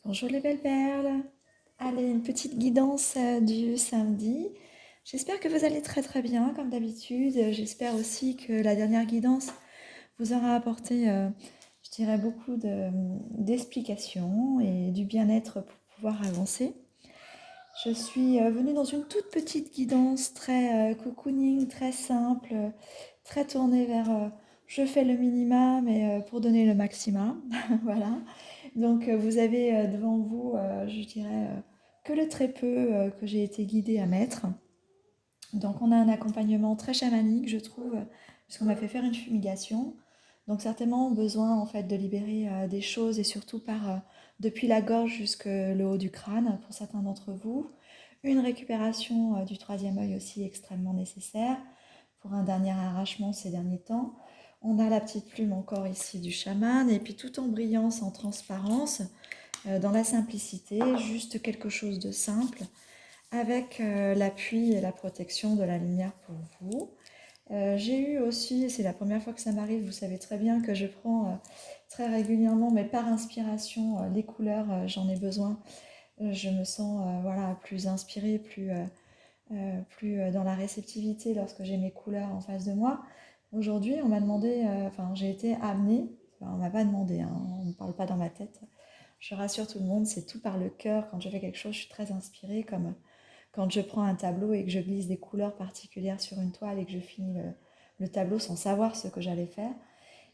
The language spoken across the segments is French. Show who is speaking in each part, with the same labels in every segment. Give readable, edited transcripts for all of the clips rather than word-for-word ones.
Speaker 1: Bonjour les belles perles. Allez, une petite guidance du samedi. J'espère que vous allez très très bien comme d'habitude. J'espère aussi que la dernière guidance vous aura apporté, je dirais, d'explications et du bien-être pour pouvoir avancer. Je suis venue dans une toute petite guidance très cocooning, très simple, très tournée vers je fais le minimum mais pour donner le maximum. Voilà. Donc vous avez devant vous, je dirais, que le très peu que j'ai été guidée à mettre. Donc on a un accompagnement très chamanique, je trouve, puisqu'on m'a fait faire une fumigation. Donc certainement besoin en fait de libérer des choses et surtout depuis la gorge jusque le haut du crâne pour certains d'entre vous. Une récupération du troisième œil aussi extrêmement nécessaire pour un dernier arrachement ces derniers temps. On a la petite plume encore ici du chaman et puis tout en brillance, en transparence, dans la simplicité, juste quelque chose de simple avec l'appui et la protection de la lumière pour vous. J'ai eu aussi, c'est la première fois que ça m'arrive, vous savez très bien que je prends très régulièrement, mais par inspiration, les couleurs, j'en ai besoin. Je me sens voilà, plus inspirée, plus dans la réceptivité lorsque j'ai mes couleurs en face de moi. Aujourd'hui, on m'a demandé, enfin j'ai été amenée, enfin, on m'a pas demandé, hein, on ne parle pas dans ma tête. Je rassure tout le monde, c'est tout par le cœur. Quand je fais quelque chose, je suis très inspirée, comme quand je prends un tableau et que je glisse des couleurs particulières sur une toile et que je finis le tableau sans savoir ce que j'allais faire.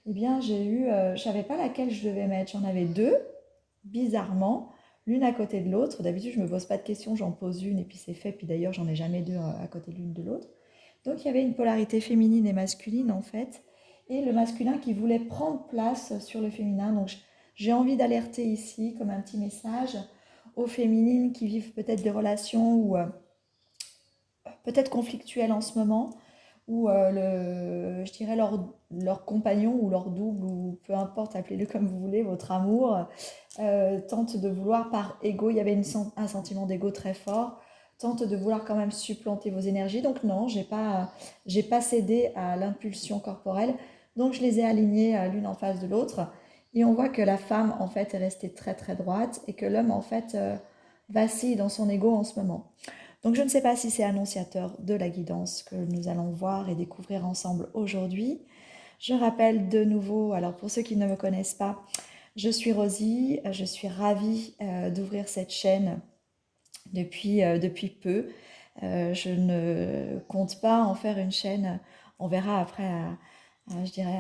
Speaker 1: Eh bien, je savais pas laquelle je devais mettre. J'en avais deux, bizarrement, l'une à côté de l'autre. D'habitude, je me pose pas de questions, j'en pose une et puis c'est fait. Puis d'ailleurs, j'en ai jamais deux à côté de l'une de l'autre. Donc, il y avait une polarité féminine et masculine en fait, et le masculin qui voulait prendre place sur le féminin. Donc, j'ai envie d'alerter ici, comme un petit message, aux féminines qui vivent peut-être des relations ou peut-être conflictuelles en ce moment, où je dirais leur compagnon ou leur double, ou peu importe, appelez-le comme vous voulez, votre amour, tente de vouloir par ego, il y avait un sentiment d'ego très fort, tente de vouloir quand même supplanter vos énergies. Donc non, j'ai pas cédé à l'impulsion corporelle, donc je les ai alignées l'une en face de l'autre. Et on voit que la femme, en fait, est restée très très droite et que l'homme, en fait, vacille dans son ego en ce moment. Donc je ne sais pas si c'est annonciateur de la guidance que nous allons voir et découvrir ensemble aujourd'hui. Je rappelle de nouveau, alors pour ceux qui ne me connaissent pas, je suis Rosie, je suis ravie d'ouvrir cette chaîne depuis peu. Je ne compte pas en faire une chaîne, on verra après, je dirais,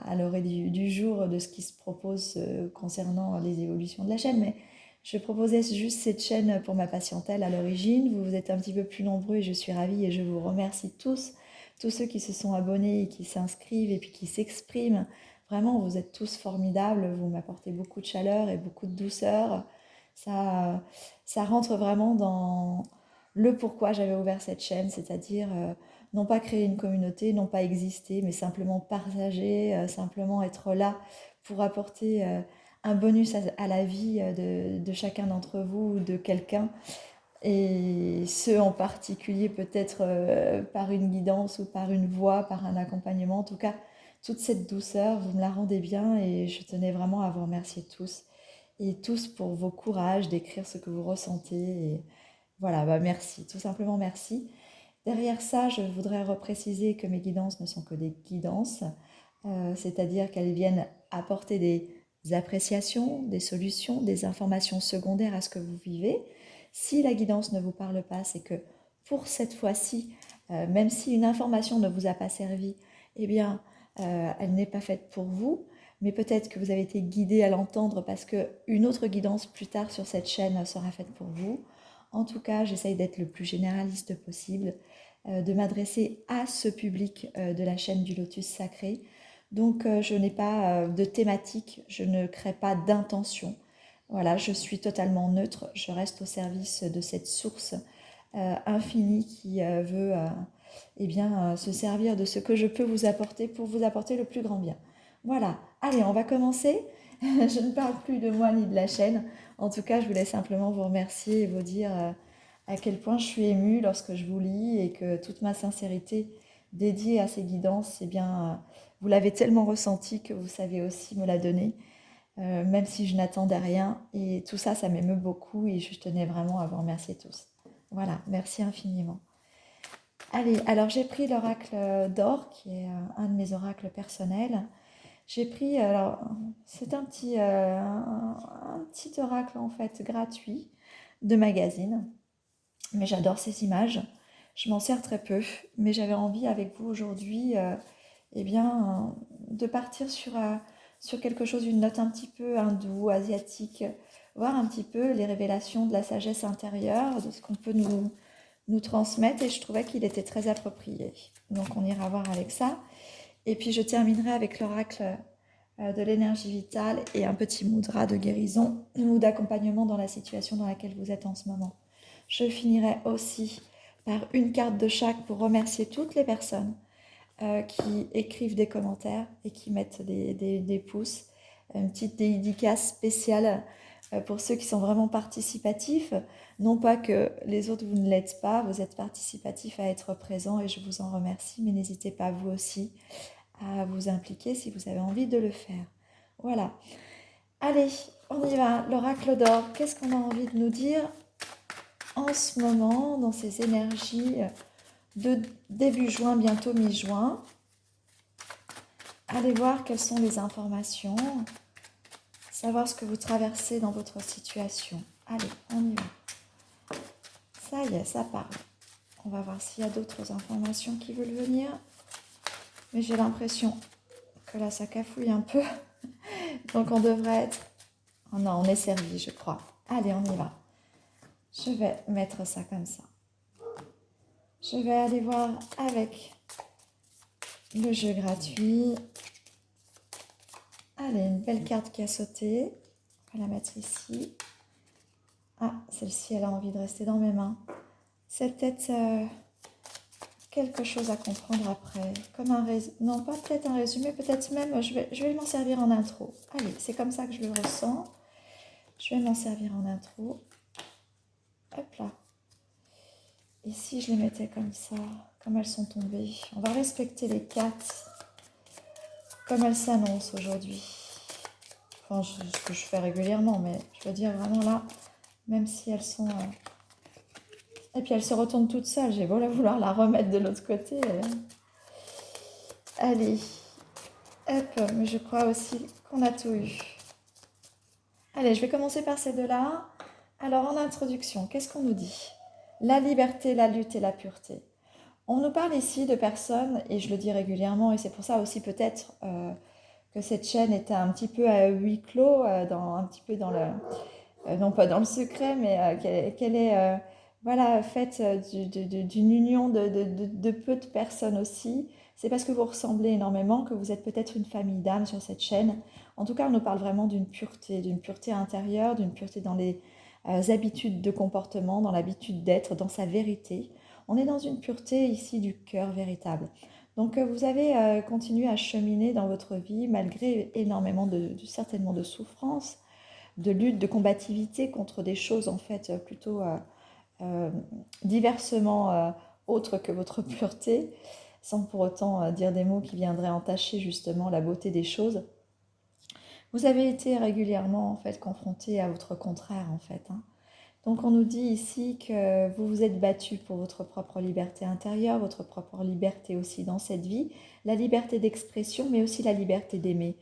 Speaker 1: à l'orée du jour de ce qui se propose concernant les évolutions de la chaîne, mais je proposais juste cette chaîne pour ma patientèle à l'origine. Vous êtes un petit peu plus nombreux et je suis ravie et je vous remercie tous ceux qui se sont abonnés et qui s'inscrivent et puis qui s'expriment. Vraiment, vous êtes tous formidables, vous m'apportez beaucoup de chaleur et beaucoup de douceur. Ça, ça rentre vraiment dans le pourquoi j'avais ouvert cette chaîne, c'est-à-dire non pas créer une communauté, non pas exister, mais simplement partager, simplement être là pour apporter un bonus à la vie de chacun d'entre vous ou de quelqu'un, et ce en particulier peut-être par une guidance ou par une voix, par un accompagnement. En tout cas, toute cette douceur, vous me la rendez bien et je tenais vraiment à vous remercier tous et tous pour vos courages d'écrire ce que vous ressentez. Et voilà, bah merci, tout simplement merci. Derrière ça, je voudrais repréciser que mes guidances ne sont que des guidances, c'est-à-dire qu'elles viennent apporter des appréciations, des solutions, des informations secondaires à ce que vous vivez. Si la guidance ne vous parle pas, c'est que pour cette fois-ci, même si une information ne vous a pas servi, eh bien, elle n'est pas faite pour vous, mais peut-être que vous avez été guidé à l'entendre parce qu'une autre guidance plus tard sur cette chaîne sera faite pour vous. En tout cas, j'essaye d'être le plus généraliste possible, de m'adresser à ce public de la chaîne du Lotus Sacré. Donc, je n'ai pas de thématique, je ne crée pas d'intention. Voilà, je suis totalement neutre, je reste au service de cette source infinie qui veut eh bien, se servir de ce que je peux vous apporter pour vous apporter le plus grand bien. Voilà, allez, on va commencer. Je ne parle plus de moi ni de la chaîne. En tout cas, je voulais simplement vous remercier et vous dire à quel point je suis émue lorsque je vous lis et que toute ma sincérité dédiée à ces guidances, eh bien, vous l'avez tellement ressenti que vous savez aussi me la donner. même si je n'attendais rien. Et tout ça, ça m'émeut beaucoup et je tenais vraiment à vous remercier tous. Voilà, merci infiniment. Allez, alors j'ai pris l'oracle d'or, qui est un de mes oracles personnels. J'ai pris, alors c'est un petit oracle en fait gratuit de magazine, mais j'adore ces images. Je m'en sers très peu, mais j'avais envie avec vous aujourd'hui eh bien, de partir sur quelque chose, une note un petit peu hindou, asiatique, voir un petit peu les révélations de la sagesse intérieure, de ce qu'on peut nous transmettre, et je trouvais qu'il était très approprié. Donc on ira voir avec ça. Et puis je terminerai avec l'oracle de l'énergie vitale et un petit mudra de guérison ou d'accompagnement dans la situation dans laquelle vous êtes en ce moment. Je finirai aussi par une carte de chaque pour remercier toutes les personnes qui écrivent des commentaires et qui mettent des pouces. Une petite dédicace spéciale pour ceux qui sont vraiment participatifs. Non pas que les autres, vous ne l'êtes pas, vous êtes participatifs à être présents et je vous en remercie, mais n'hésitez pas vous aussi à vous impliquer si vous avez envie de le faire. Voilà. Allez, on y va. L'oracle d'or, qu'est-ce qu'on a envie de nous dire en ce moment dans ces énergies de début juin, bientôt mi-juin? Allez voir quelles sont les informations, savoir ce que vous traversez dans votre situation. Allez, on y va. Ça y est, ça parle. On va voir s'il y a d'autres informations qui veulent venir. Mais j'ai l'impression que là, ça cafouille un peu. Donc on devrait être... Oh non, on est servi, je crois. Allez, on y va. Je vais mettre ça comme ça. Je vais aller voir avec le jeu gratuit. Allez, une belle carte qui a sauté. On va la mettre ici. Ah, celle-ci, elle a envie de rester dans mes mains. C'est peut-être quelque chose à comprendre après. Comme un résumé. Non, pas peut-être un résumé, peut-être même, je vais m'en servir en intro. Allez, c'est comme ça que je le ressens. Je vais m'en servir en intro. Hop là. Et si je les mettais comme ça, comme elles sont tombées? On va respecter les cartes comme elles s'annoncent aujourd'hui. Enfin, ce que je fais régulièrement, mais je veux dire vraiment là, même si elles sont... Et puis elles se retournent toutes seules, j'ai beau vouloir la remettre de l'autre côté. Allez, hop, mais je crois aussi qu'on a tout eu. Allez, je vais commencer par ces deux-là. Alors en introduction, qu'est-ce qu'on nous dit? La liberté, la lutte et la pureté. On nous parle ici de personnes, et je le dis régulièrement, et c'est pour ça aussi peut-être que cette chaîne est un petit peu à huis clos, un petit peu dans le... non pas dans le secret, mais qu'elle est voilà, faite d'une union de peu de personnes aussi. C'est parce que vous ressemblez énormément que vous êtes peut-être une famille d'âmes sur cette chaîne. En tout cas, on nous parle vraiment d'une pureté intérieure, d'une pureté dans les habitudes de comportement, dans l'habitude d'être, dans sa vérité. On est dans une pureté ici du cœur véritable. Donc vous avez continué à cheminer dans votre vie malgré énormément certainement de souffrances, de lutte, de combativité contre des choses en fait plutôt diversement autres que votre pureté, sans pour autant dire des mots qui viendraient entacher justement la beauté des choses. Vous avez été régulièrement en fait confronté à votre contraire en fait. Hein. Donc on nous dit ici que vous vous êtes battu pour votre propre liberté intérieure, votre propre liberté aussi dans cette vie, la liberté d'expression, mais aussi la liberté d'aimer.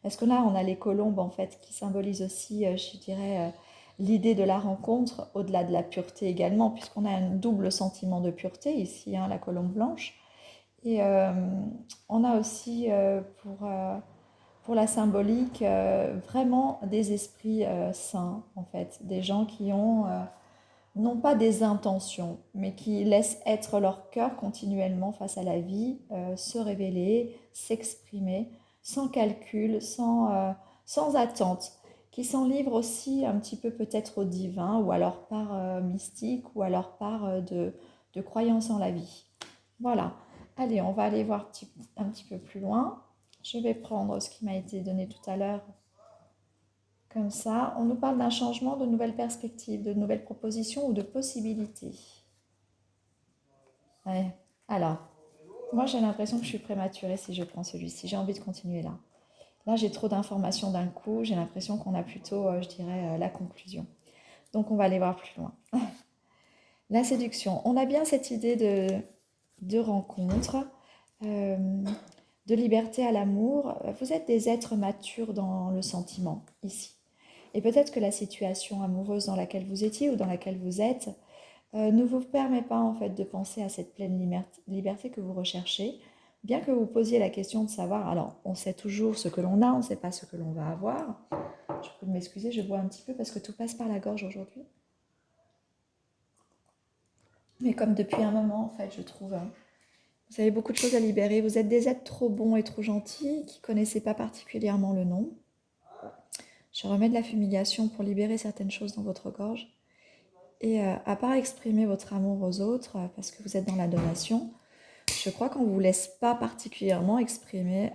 Speaker 1: Parce que là, on a les colombes en fait qui symbolisent aussi, je dirais, l'idée de la rencontre, au-delà de la pureté également, puisqu'on a un double sentiment de pureté ici, hein, la colombe blanche. Et on a aussi pour la symbolique, vraiment des esprits saints, en fait, des gens qui ont non pas des intentions, mais qui laissent être leur cœur continuellement face à la vie, se révéler, s'exprimer, sans calcul, sans attente, qui s'en livrent aussi un petit peu peut-être au divin, ou à leur part mystique, ou à leur part de croyance en la vie. Voilà. Allez, on va aller voir un petit peu plus loin. Je vais prendre ce qui m'a été donné tout à l'heure. Comme ça, on nous parle d'un changement, de nouvelles perspectives, de nouvelles propositions ou de possibilités. Ouais. Alors, moi j'ai l'impression que je suis prématurée si je prends celui-ci. J'ai envie de continuer là. Là, j'ai trop d'informations d'un coup, j'ai l'impression qu'on a plutôt, je dirais, la conclusion. Donc, on va aller voir plus loin. La séduction. On a bien cette idée de rencontre, euh, de liberté à l'amour. Vous êtes des êtres matures dans le sentiment, ici. Et peut-être que la situation amoureuse dans laquelle vous étiez ou dans laquelle vous êtes ne vous permet pas en fait de penser à cette pleine liberté que vous recherchez, bien que vous posiez la question de savoir, alors on sait toujours ce que l'on a, on ne sait pas ce que l'on va avoir. Je peux m'excuser, je bois un petit peu parce que tout passe par la gorge aujourd'hui. Mais comme depuis un moment, en fait, je trouve, vous avez beaucoup de choses à libérer. Vous êtes des êtres trop bons et trop gentils qui ne connaissaient pas particulièrement le nom. Je remets de la fumigation pour libérer certaines choses dans votre gorge. Et à part exprimer votre amour aux autres, parce que vous êtes dans l'adoration, je crois qu'on ne vous laisse pas particulièrement exprimer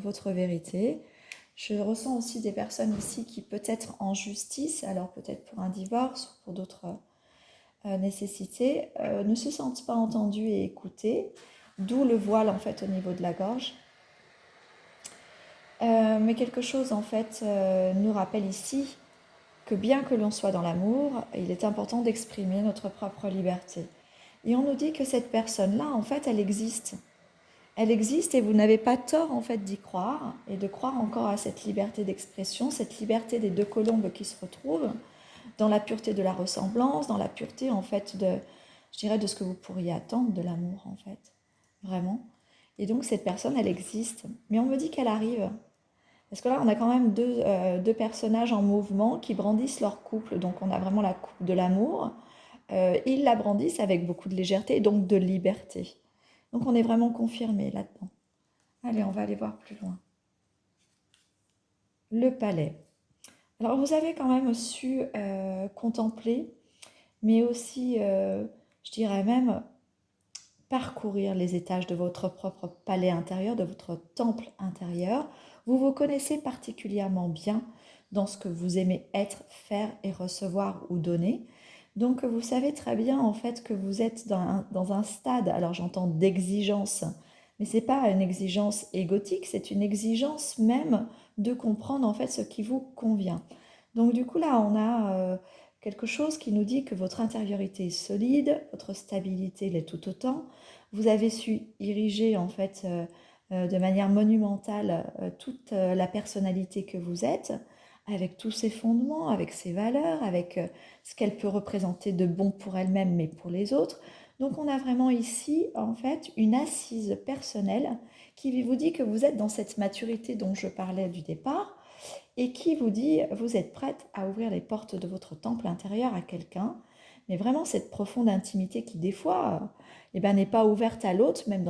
Speaker 1: votre vérité. Je ressens aussi des personnes ici qui peut-être en justice, alors peut-être pour un divorce ou pour d'autres nécessités, ne se sentent pas entendues et écoutées, d'où le voile en fait au niveau de la gorge. Mais quelque chose en fait nous rappelle ici que bien que l'on soit dans l'amour, il est important d'exprimer notre propre liberté. Et on nous dit que cette personne-là, en fait, elle existe. Elle existe et vous n'avez pas tort, en fait, d'y croire et de croire encore à cette liberté d'expression, cette liberté des deux colombes qui se retrouvent dans la pureté de la ressemblance, dans la pureté, en fait, je dirais, de ce que vous pourriez attendre de l'amour, en fait. Vraiment. Et donc, cette personne, elle existe. Mais on me dit qu'elle arrive. Parce que là, on a quand même deux personnages en mouvement qui brandissent leur couple. Donc, on a vraiment la coupe de l'amour. Ils la brandissent avec beaucoup de légèreté et donc de liberté. Donc, on est vraiment confirmé là-dedans. Allez, on va aller voir plus loin. Le palais. Alors, vous avez quand même su contempler, mais aussi, je dirais même, parcourir les étages de votre propre palais intérieur, de votre temple intérieur. Vous vous connaissez particulièrement bien dans ce que vous aimez être, faire et recevoir ou donner. Donc vous savez très bien en fait que vous êtes dans un stade, alors j'entends d'exigence, mais ce n'est pas une exigence égotique, c'est une exigence même de comprendre en fait ce qui vous convient. Donc du coup là on a quelque chose qui nous dit que votre intériorité est solide, votre stabilité l'est tout autant. Vous avez su ériger en fait de manière monumentale toute la personnalité que vous êtes, avec tous ses fondements, avec ses valeurs, avec ce qu'elle peut représenter de bon pour elle-même mais pour les autres. Donc on a vraiment ici en fait une assise personnelle qui vous dit que vous êtes dans cette maturité dont je parlais du départ et qui vous dit vous êtes prête à ouvrir les portes de votre temple intérieur à quelqu'un, mais vraiment cette profonde intimité qui des fois n'est pas ouverte à l'autre, même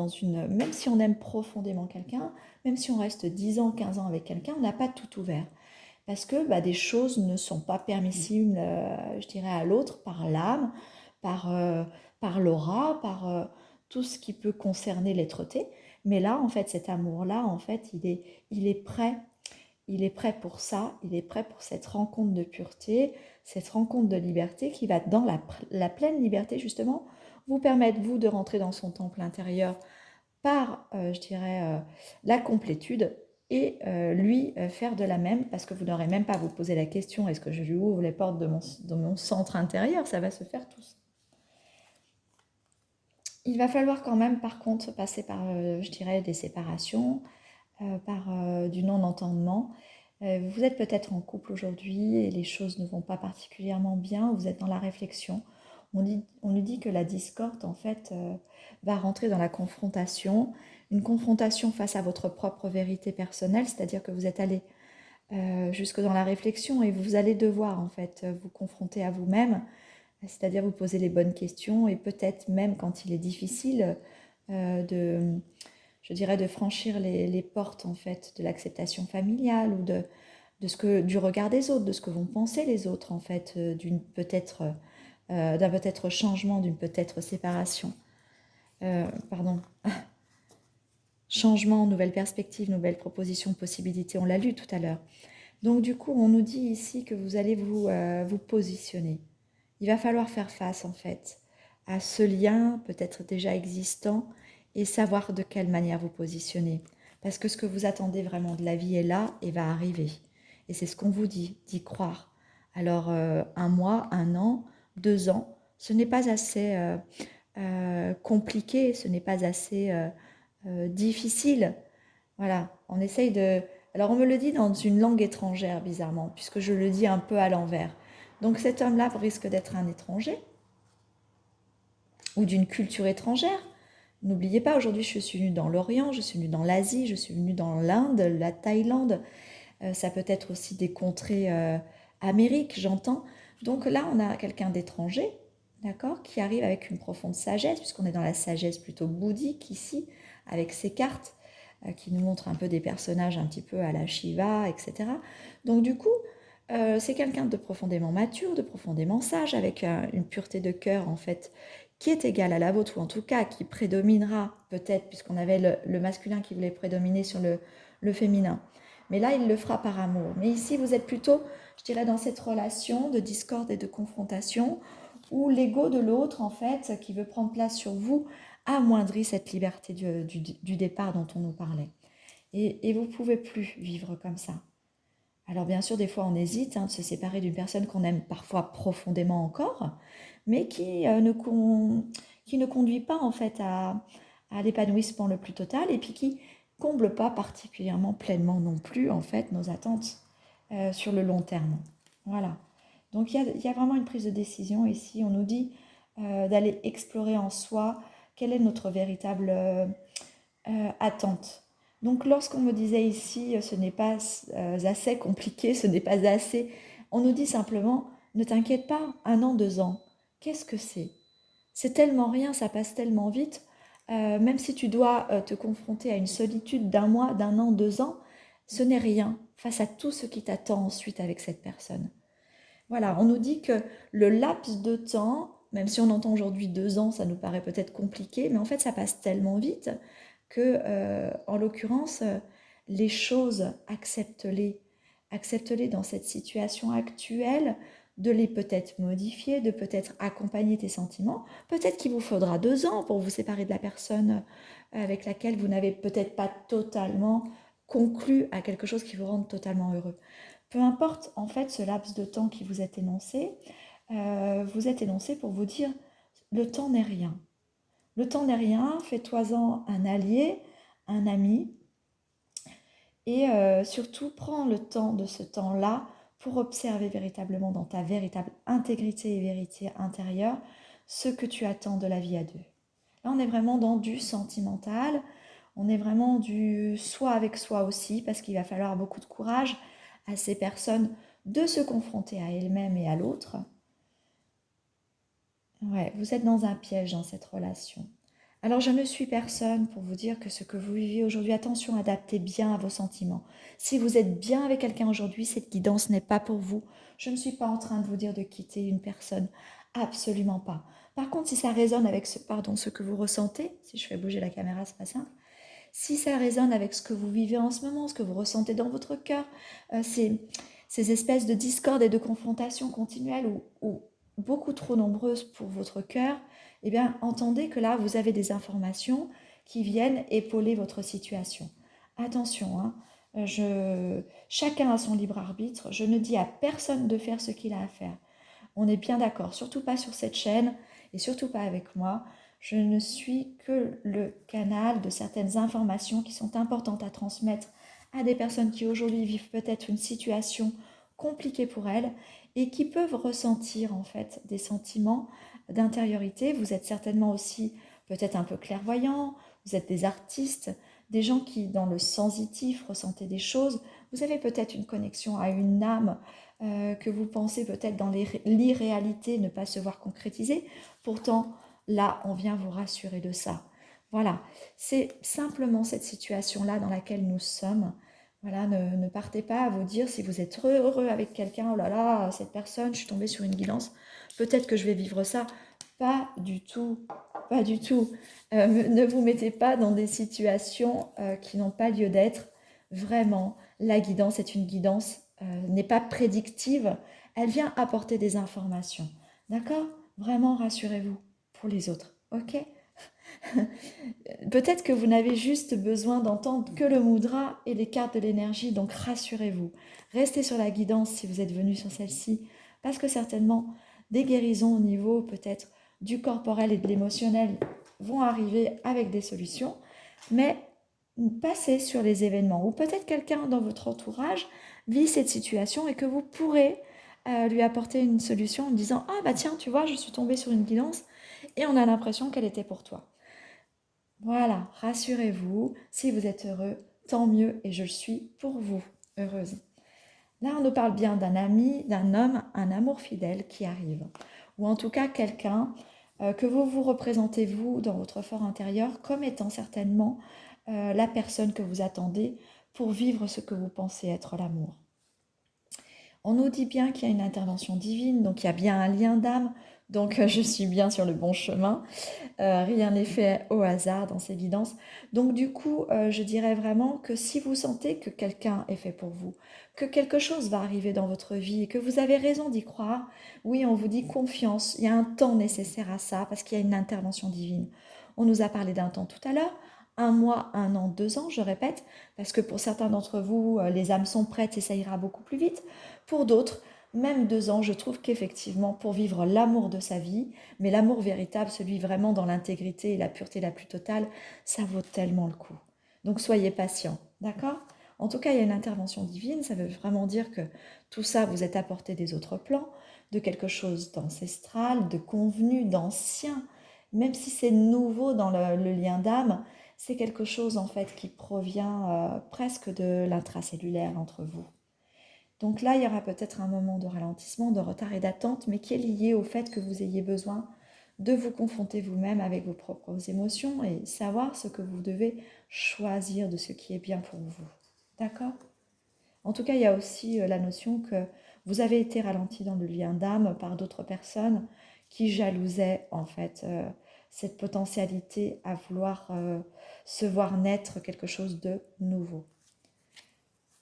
Speaker 1: si on aime profondément quelqu'un, même si on reste 10 ans, 15 ans avec quelqu'un, on n'a pas tout ouvert. Parce que des choses ne sont pas permissibles, je dirais, à l'autre par l'âme, par l'aura, par tout ce qui peut concerner l'être-té. Mais là, en fait, cet amour-là, en fait, il est prêt. Il est prêt pour ça, il est prêt pour cette rencontre de pureté, cette rencontre de liberté qui va, dans la pleine liberté, justement, vous permettre, vous, de rentrer dans son temple intérieur par, je dirais, la complétude et lui faire de la même, parce que vous n'aurez même pas à vous poser la question, est-ce que je lui ouvre les portes de mon centre intérieur? Ça va se faire tout seul. Il va falloir quand même, par contre, passer par, je dirais, des séparations, par du non-entendement. Vous êtes peut-être en couple aujourd'hui et les choses ne vont pas particulièrement bien, vous êtes dans la réflexion. On nous dit que la discorde, en fait, va rentrer dans la confrontation, une confrontation face à votre propre vérité personnelle, c'est-à-dire que vous êtes allé jusque dans la réflexion et vous allez devoir, en fait, vous confronter à vous-même, c'est-à-dire vous poser les bonnes questions et peut-être même quand il est difficile je dirais, de franchir les portes en fait de l'acceptation familiale ou du regard des autres, de ce que vont penser les autres en fait, d'un peut-être changement, d'une peut-être séparation. Pardon. Changement, nouvelle perspective, nouvelle proposition, possibilité, on l'a lu tout à l'heure. Donc du coup, on nous dit ici que vous allez vous positionner. Il va falloir faire face en fait à ce lien peut-être déjà existant et savoir de quelle manière vous positionner. Parce que ce que vous attendez vraiment de la vie est là et va arriver. Et c'est ce qu'on vous dit, d'y croire. Alors, 1 mois, 1 an, 2 ans, ce n'est pas assez compliqué, ce n'est pas assez difficile. Voilà, on essaye de... Alors, on me le dit dans une langue étrangère, bizarrement, puisque je le dis un peu à l'envers. Donc, cet homme-là risque d'être un étranger ou d'une culture étrangère. N'oubliez pas, aujourd'hui, je suis venue dans l'Orient, je suis venue dans l'Asie, je suis venue dans l'Inde, la Thaïlande. Ça peut être aussi des contrées Amérique, j'entends. Donc là, on a quelqu'un d'étranger, d'accord, qui arrive avec une profonde sagesse, puisqu'on est dans la sagesse plutôt bouddhique ici, avec ces cartes qui nous montrent un peu des personnages un petit peu à la Shiva, etc. Donc du coup, c'est quelqu'un de profondément mature, de profondément sage, avec une pureté de cœur en fait qui est égale à la vôtre, ou en tout cas qui prédominera peut-être, puisqu'on avait le masculin qui voulait prédominer sur le féminin. Mais là, il le fera par amour. Mais ici, vous êtes plutôt, je dirais, dans cette relation de discorde et de confrontation, où l'ego de l'autre, en fait, qui veut prendre place sur vous, amoindrit cette liberté du départ dont on nous parlait. Et vous ne pouvez plus vivre comme ça. Alors bien sûr, des fois, on hésite de se séparer d'une personne qu'on aime parfois profondément encore, mais qui ne conduit pas en fait à l'épanouissement le plus total et puis qui comble pas particulièrement pleinement non plus en fait nos attentes sur le long terme. Voilà. Donc il y a vraiment une prise de décision ici. On nous dit d'aller explorer en soi quelle est notre véritable attente. Donc lorsqu'on me disait ici, ce n'est pas assez compliqué, ce n'est pas assez, on nous dit simplement, ne t'inquiète pas, 1 an, 2 ans, qu'est-ce que c'est? C'est tellement rien, ça passe tellement vite, même si tu dois te confronter à une solitude d'1 mois, d'1 an, 2 ans, ce n'est rien face à tout ce qui t'attend ensuite avec cette personne. Voilà, on nous dit que le laps de temps, même si on entend aujourd'hui 2 ans, ça nous paraît peut-être compliqué, mais en fait ça passe tellement vite que, en l'occurrence, les choses, accepte-les. Accepte-les dans cette situation actuelle, de les peut-être modifier, de peut-être accompagner tes sentiments. Peut-être qu'il vous faudra 2 ans pour vous séparer de la personne avec laquelle vous n'avez peut-être pas totalement conclu à quelque chose qui vous rende totalement heureux. Peu importe en fait ce laps de temps qui vous êtes énoncé pour vous dire le temps n'est rien. Le temps n'est rien, fais-toi-en un allié, un ami, et surtout prends le temps de ce temps-là pour observer véritablement dans ta véritable intégrité et vérité intérieure ce que tu attends de la vie à deux. Là, on est vraiment dans du sentimental, on est vraiment du soi avec soi aussi, parce qu'il va falloir beaucoup de courage à ces personnes de se confronter à elles-mêmes et à l'autre. Ouais, vous êtes dans un piège dans cette relation. Alors je ne suis personne pour vous dire que ce que vous vivez aujourd'hui, attention, adaptez bien à vos sentiments. Si vous êtes bien avec quelqu'un aujourd'hui, cette guidance n'est pas pour vous. Je ne suis pas en train de vous dire de quitter une personne, absolument pas. Par contre, si ça résonne avec ce que vous ressentez, si je fais bouger la caméra, c'est pas simple. Si ça résonne avec ce que vous vivez en ce moment, ce que vous ressentez dans votre cœur, ces espèces de discorde et de confrontation continuelles ou beaucoup trop nombreuses pour votre cœur, eh bien, entendez que là, vous avez des informations qui viennent épauler votre situation. Attention, hein, chacun a son libre arbitre. Je ne dis à personne de faire ce qu'il a à faire. On est bien d'accord, surtout pas sur cette chaîne et surtout pas avec moi. Je ne suis que le canal de certaines informations qui sont importantes à transmettre à des personnes qui aujourd'hui vivent peut-être une situation compliquée pour elles et qui peuvent ressentir en fait des sentiments d'intériorité. Vous êtes certainement aussi peut-être un peu clairvoyant, vous êtes des artistes, des gens qui dans le sensitif ressentez des choses. Vous avez peut-être une connexion à une âme que vous pensez peut-être dans l'irréalité ne pas se voir concrétiser. Pourtant, là, on vient vous rassurer de ça. Voilà, c'est simplement cette situation-là dans laquelle nous sommes. Voilà, ne partez pas à vous dire si vous êtes heureux avec quelqu'un, oh là là, cette personne, je suis tombée sur une guidance, peut-être que je vais vivre ça. Pas du tout, pas du tout. Ne vous mettez pas dans des situations qui n'ont pas lieu d'être. Vraiment, la guidance est une guidance, n'est pas prédictive, elle vient apporter des informations. D'accord? Vraiment, rassurez-vous pour les autres. Ok? Peut-être que vous n'avez juste besoin d'entendre que le mudra et les cartes de l'énergie, donc rassurez-vous. Restez sur la guidance si vous êtes venu sur celle-ci, parce que certainement des guérisons au niveau peut-être du corporel et de l'émotionnel vont arriver avec des solutions, mais passez sur les événements. Ou peut-être quelqu'un dans votre entourage vit cette situation et que vous pourrez lui apporter une solution en disant « Ah bah tiens, tu vois, je suis tombée sur une guidance et on a l'impression qu'elle était pour toi. » Voilà, rassurez-vous, si vous êtes heureux, tant mieux et je suis pour vous, heureuse. Là, on nous parle bien d'un ami, d'un homme, un amour fidèle qui arrive. Ou en tout cas, quelqu'un que vous vous représentez, vous, dans votre fort intérieur, comme étant certainement la personne que vous attendez pour vivre ce que vous pensez être l'amour. On nous dit bien qu'il y a une intervention divine, donc il y a bien un lien d'âme, donc je suis bien sur le bon chemin. Rien n'est fait au hasard dans ces guidances. Donc du coup, je dirais vraiment que si vous sentez que quelqu'un est fait pour vous, que quelque chose va arriver dans votre vie et que vous avez raison d'y croire, oui, on vous dit confiance, il y a un temps nécessaire à ça parce qu'il y a une intervention divine. On nous a parlé d'un temps tout à l'heure, 1 mois, 1 an, 2 ans, je répète, parce que pour certains d'entre vous, les âmes sont prêtes et ça ira beaucoup plus vite. Pour d'autres, même 2 ans, je trouve qu'effectivement, pour vivre l'amour de sa vie, mais l'amour véritable, celui vraiment dans l'intégrité et la pureté la plus totale, ça vaut tellement le coup. Donc soyez patient, d'accord? En tout cas, il y a une intervention divine, ça veut vraiment dire que tout ça vous est apporté des autres plans, de quelque chose d'ancestral, de convenu, d'ancien. Même si c'est nouveau dans le lien d'âme, c'est quelque chose en fait qui provient presque de l'intracellulaire entre vous. Donc là, il y aura peut-être un moment de ralentissement, de retard et d'attente, mais qui est lié au fait que vous ayez besoin de vous confronter vous-même avec vos propres émotions et savoir ce que vous devez choisir de ce qui est bien pour vous. D'accord? En tout cas, il y a aussi la notion que vous avez été ralenti dans le lien d'âme par d'autres personnes qui jalousaient en fait cette potentialité à vouloir se voir naître quelque chose de nouveau.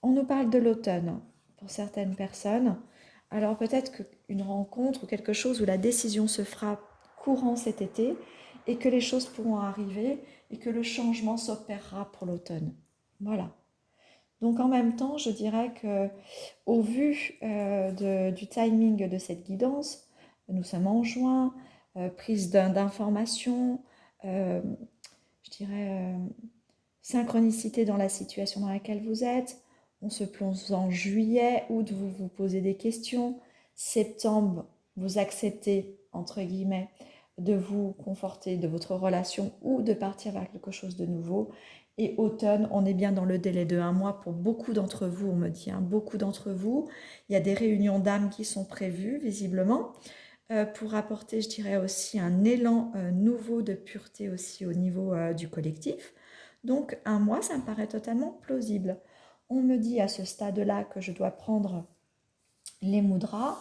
Speaker 1: On nous parle de l'automne pour certaines personnes. Alors peut-être qu'une rencontre ou quelque chose où la décision se fera courant cet été et que les choses pourront arriver et que le changement s'opérera pour l'automne. Voilà. Donc en même temps, je dirais que au vu du timing de cette guidance, nous sommes en juin, prise d'informations, euh, je dirais synchronicité dans la situation dans laquelle vous êtes. On se plonge en juillet, août, vous vous posez des questions. Septembre, vous acceptez, entre guillemets, de vous conforter de votre relation ou de partir vers quelque chose de nouveau. Et automne, on est bien dans le délai de 1 mois pour beaucoup d'entre vous, on me dit, hein, beaucoup d'entre vous. Il y a des réunions d'âmes qui sont prévues, visiblement, pour apporter, je dirais, aussi un élan nouveau de pureté aussi au niveau du collectif. Donc 1 mois, ça me paraît totalement plausible. On me dit à ce stade-là que je dois prendre les mudras.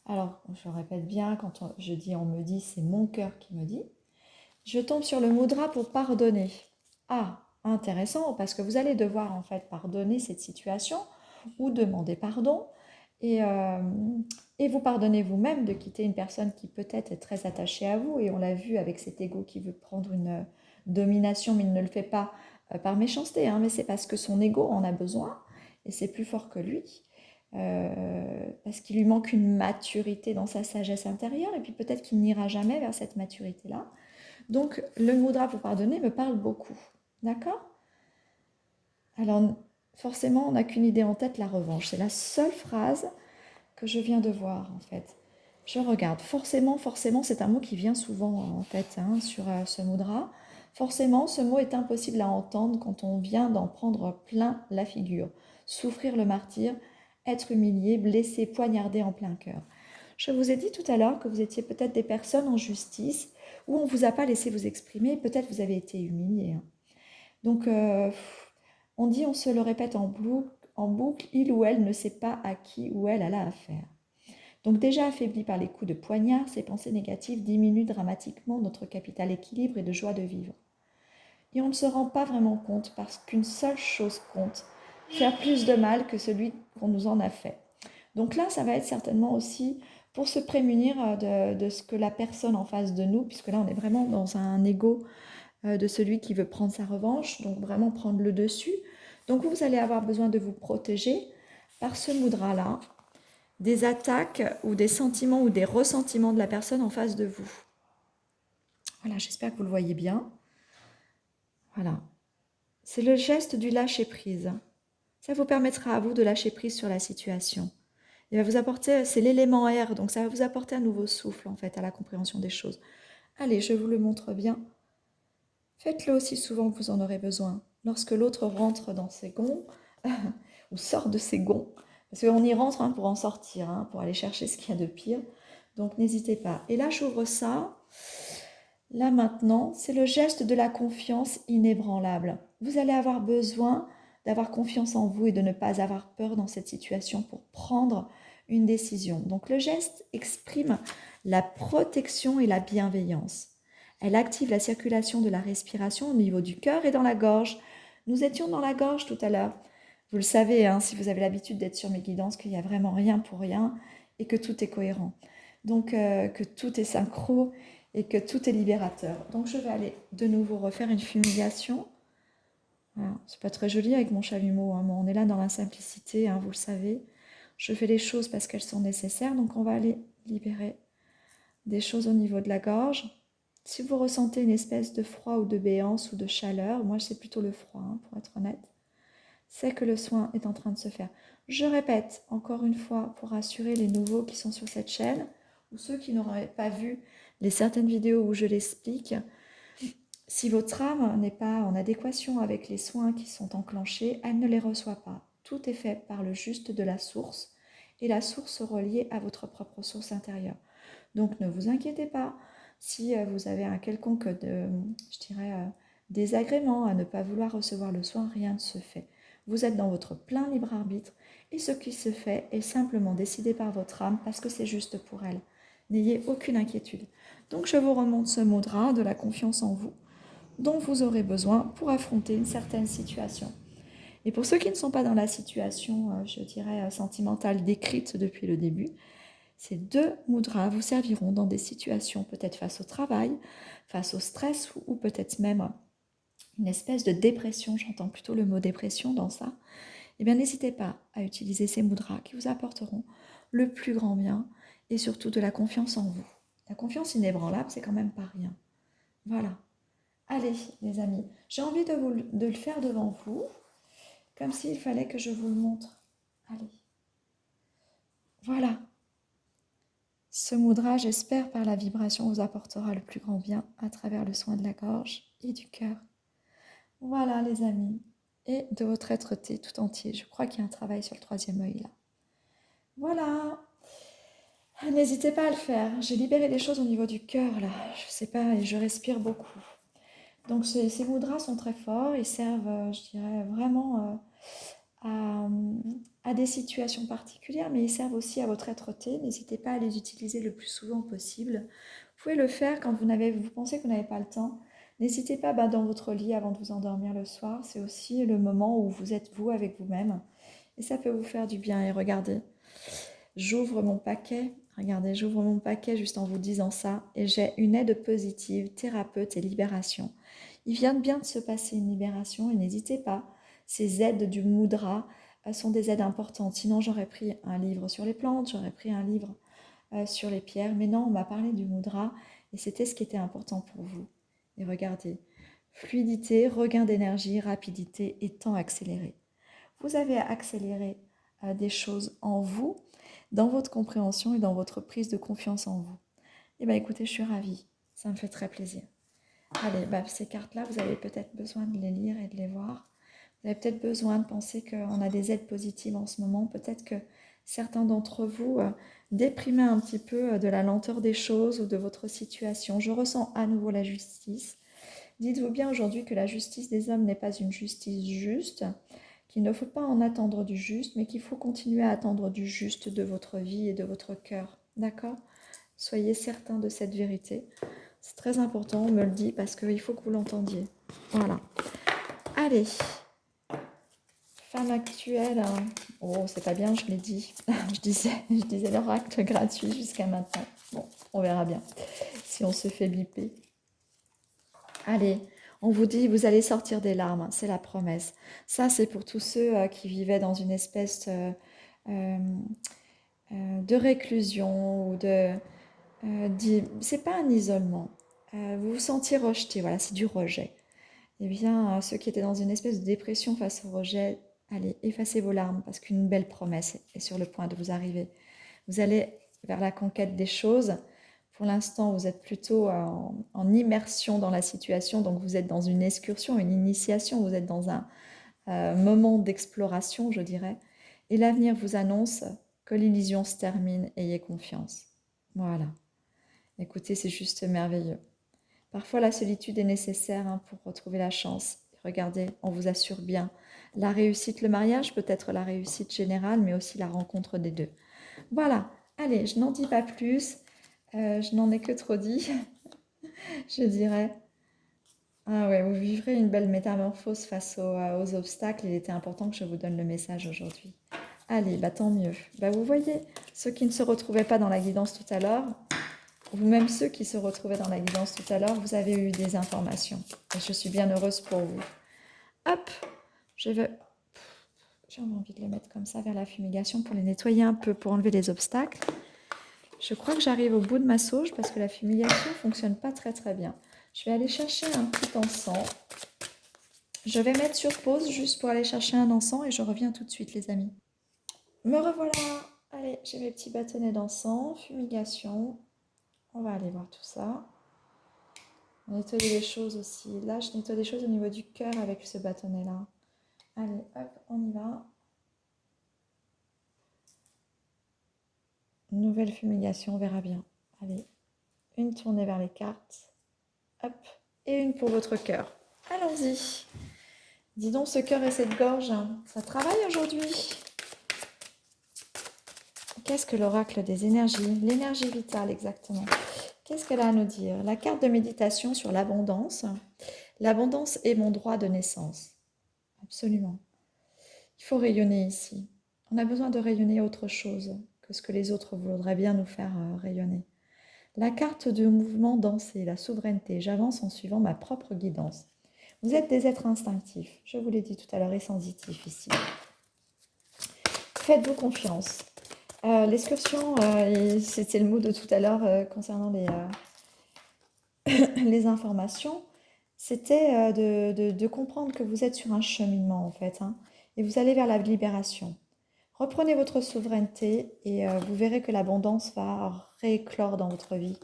Speaker 1: Alors, je répète bien, quand je dis on me dit, c'est mon cœur qui me dit. Je tombe sur le mudra pour pardonner. Ah, intéressant, parce que vous allez devoir en fait pardonner cette situation ou demander pardon. Et, euh, et vous pardonnez vous-même de quitter une personne qui peut-être est très attachée à vous. Et on l'a vu avec cet ego qui veut prendre une domination, mais il ne le fait pas par méchanceté, hein, mais c'est parce que son ego en a besoin et c'est plus fort que lui. Parce qu'il lui manque une maturité dans sa sagesse intérieure et puis peut-être qu'il n'ira jamais vers cette maturité-là. Donc le mudra pour pardonner me parle beaucoup. D'accord? Alors forcément, on n'a qu'une idée en tête, la revanche. C'est la seule phrase que je viens de voir en fait. Je regarde. Forcément, c'est un mot qui vient souvent en fait sur ce mudra. Forcément, ce mot est impossible à entendre quand on vient d'en prendre plein la figure. Souffrir le martyre, être humilié, blessé, poignardé en plein cœur. Je vous ai dit tout à l'heure que vous étiez peut-être des personnes en justice où on ne vous a pas laissé vous exprimer, peut-être vous avez été humilié. Donc, on dit, on se le répète en boucle, il ou elle ne sait pas à qui ou elle a affaire. Donc déjà affaibli par les coups de poignard, ces pensées négatives diminuent dramatiquement notre capital équilibre et de joie de vivre. Et on ne se rend pas vraiment compte parce qu'une seule chose compte, faire plus de mal que celui qu'on nous en a fait. Donc là, ça va être certainement aussi pour se prémunir de ce que la personne en face de nous, puisque là on est vraiment dans un ego de celui qui veut prendre sa revanche, donc vraiment prendre le dessus. Donc vous allez avoir besoin de vous protéger par ce mudra-là, des attaques ou des sentiments ou des ressentiments de la personne en face de vous. Voilà, j'espère que vous le voyez bien. Voilà. C'est le geste du lâcher-prise. Ça vous permettra à vous de lâcher prise sur la situation. Il va vous apporter, c'est l'élément air, donc ça va vous apporter un nouveau souffle en fait à la compréhension des choses. Allez, je vous le montre bien. Faites-le aussi souvent que vous en aurez besoin. Lorsque l'autre rentre dans ses gonds, ou sort de ses gonds, parce qu'on y rentre pour en sortir, pour aller chercher ce qu'il y a de pire. Donc n'hésitez pas. Et là, j'ouvre ça. Là maintenant, c'est le geste de la confiance inébranlable. Vous allez avoir besoin d'avoir confiance en vous et de ne pas avoir peur dans cette situation pour prendre une décision. Donc le geste exprime la protection et la bienveillance. Elle active la circulation de la respiration au niveau du cœur et dans la gorge. Nous étions dans la gorge tout à l'heure. Vous le savez, si vous avez l'habitude d'être sur mes guidances, qu'il n'y a vraiment rien pour rien et que tout est cohérent. Donc que tout est synchro et que tout est libérateur. Donc je vais aller de nouveau refaire une fumigation. Voilà. C'est pas très joli avec mon chalumeau, mais on est là dans la simplicité, vous le savez. Je fais les choses parce qu'elles sont nécessaires, donc on va aller libérer des choses au niveau de la gorge. Si vous ressentez une espèce de froid ou de béance ou de chaleur, moi c'est plutôt le froid, pour être honnête, c'est que le soin est en train de se faire. Je répète encore une fois pour rassurer les nouveaux qui sont sur cette chaîne ou ceux qui n'auraient pas vu les certaines vidéos où je l'explique. Si votre âme n'est pas en adéquation avec les soins qui sont enclenchés, elle ne les reçoit pas. Tout est fait par le juste de la source et la source reliée à votre propre source intérieure. Donc ne vous inquiétez pas si vous avez un quelconque désagrément à ne pas vouloir recevoir le soin, rien ne se fait. Vous êtes dans votre plein libre arbitre et ce qui se fait est simplement décidé par votre âme parce que c'est juste pour elle. N'ayez aucune inquiétude. Donc je vous remonte ce mudra de la confiance en vous dont vous aurez besoin pour affronter une certaine situation. Et pour ceux qui ne sont pas dans la situation, sentimentale décrite depuis le début, ces deux mudras vous serviront dans des situations peut-être face au travail, face au stress ou peut-être même une espèce de dépression, j'entends plutôt le mot dépression dans ça. Eh bien, n'hésitez pas à utiliser ces mudras qui vous apporteront le plus grand bien et surtout de la confiance en vous. La confiance inébranlable, c'est quand même pas rien. Voilà. Allez, les amis, j'ai envie de le faire devant vous, comme s'il fallait que je vous le montre. Allez. Voilà. Ce mudra, j'espère, par la vibration, vous apportera le plus grand bien à travers le soin de la gorge et du cœur. Voilà, les amis. Et de votre être-té tout entier. Je crois qu'il y a un travail sur le troisième œil, là. Voilà. N'hésitez pas à le faire. J'ai libéré des choses au niveau du cœur, là. Je sais pas, et je respire beaucoup. Donc ces mudras sont très forts, ils servent, je dirais, vraiment à des situations particulières, mais ils servent aussi à votre être-té. N'hésitez pas à les utiliser le plus souvent possible. Vous pouvez le faire quand vous pensez que vous n'avez pas le temps. N'hésitez pas dans votre lit avant de vous endormir le soir. C'est aussi le moment où vous êtes vous avec vous-même. Et ça peut vous faire du bien. Et regardez, j'ouvre mon paquet. Regardez, j'ouvre mon paquet juste en vous disant ça. Et j'ai une aide positive, thérapeute et libération. Il vient bien de se passer une libération et n'hésitez pas. Ces aides du mudra sont des aides importantes. Sinon, j'aurais pris un livre sur les plantes, j'aurais pris un livre sur les pierres. Mais non, on m'a parlé du mudra et c'était ce qui était important pour vous. Et regardez, fluidité, regain d'énergie, rapidité et temps accéléré. Vous avez accéléré des choses en vous, dans votre compréhension et dans votre prise de confiance en vous. Eh bien, écoutez, je suis ravie. Ça me fait très plaisir. Allez, ces cartes-là, vous avez peut-être besoin de les lire et de les voir. Vous avez peut-être besoin de penser qu'on a des aides positives en ce moment. Peut-être que certains d'entre vous déprimaient un petit peu de la lenteur des choses ou de votre situation. Je ressens à nouveau la justice. Dites-vous bien aujourd'hui que la justice des hommes n'est pas une justice juste, qu'il ne faut pas en attendre du juste, mais qu'il faut continuer à attendre du juste de votre vie et de votre cœur. D'accord ? Soyez certains de cette vérité. C'est très important, on me le dit, parce qu'il faut que vous l'entendiez. Voilà. Allez. femme actuelle, hein. Oh, c'est pas bien, je l'ai dit. Je disais l'oracle gratuit jusqu'à maintenant. Bon, on verra bien si on se fait biper. Allez, on vous dit, vous allez sortir des larmes, hein, c'est la promesse. Ça, c'est pour tous ceux qui vivaient dans une espèce euh, de réclusion ou c'est pas un isolement. Vous vous sentiez rejeté, voilà, c'est du rejet. Eh bien, ceux qui étaient dans une espèce de dépression face au rejet, allez, effacez vos larmes parce qu'une belle promesse est sur le point de vous arriver. Vous allez vers la conquête des choses. Pour l'instant, vous êtes plutôt en immersion dans la situation, donc vous êtes dans une excursion, une initiation, vous êtes dans un moment d'exploration, je dirais. Et l'avenir vous annonce que l'illusion se termine, ayez confiance. Voilà. Écoutez, c'est juste merveilleux. Parfois, la solitude est nécessaire hein, pour retrouver la chance. Regardez, on vous assure bien. La réussite, le mariage peut être la réussite générale, mais aussi la rencontre des deux. Voilà, allez, je n'en dis pas plus. Je n'en ai que trop dit, je dirais. Ah ouais, vous vivrez une belle métamorphose face aux obstacles. Il était important que je vous donne le message aujourd'hui. Allez, bah tant mieux. Bah vous voyez, ceux qui ne se retrouvaient pas dans la guidance tout à l'heure, ou même ceux qui se retrouvaient dans la guidance tout à l'heure, vous avez eu des informations. Et je suis bien heureuse pour vous. Hop, j'ai envie de les mettre comme ça vers la fumigation pour les nettoyer un peu, pour enlever les obstacles. Je crois que j'arrive au bout de ma sauge parce que la fumigation ne fonctionne pas très très bien. Je vais aller chercher un petit encens. Je vais mettre sur pause juste pour aller chercher un encens et je reviens tout de suite les amis. Me revoilà. Allez, j'ai mes petits bâtonnets d'encens, fumigation. On va aller voir tout ça. On nettoie des choses aussi. Là, je nettoie des choses au niveau du cœur avec ce bâtonnet-là. Allez, hop, on y va. Nouvelle fumigation, on verra bien. Allez, une tournée vers les cartes. Hop, et une pour votre cœur. Allons-y. Dis donc, ce cœur et cette gorge, ça travaille aujourd'hui. Qu'est-ce que l'oracle des énergies? L'énergie vitale, exactement. Qu'est-ce qu'elle a à nous dire? La carte de méditation sur l'abondance. L'abondance est mon droit de naissance. Absolument. Il faut rayonner ici. On a besoin de rayonner autre chose que ce que les autres voudraient bien nous faire rayonner. La carte de mouvement danser, la souveraineté. J'avance en suivant ma propre guidance. Vous êtes des êtres instinctifs. Je vous l'ai dit tout à l'heure et sensitifs ici. Faites-vous confiance. L'excursion, c'était le mot de tout à l'heure concernant les informations, c'était de comprendre que vous êtes sur un cheminement en fait, hein, et vous allez vers la libération. Reprenez votre souveraineté et vous verrez que l'abondance va rééclore dans votre vie.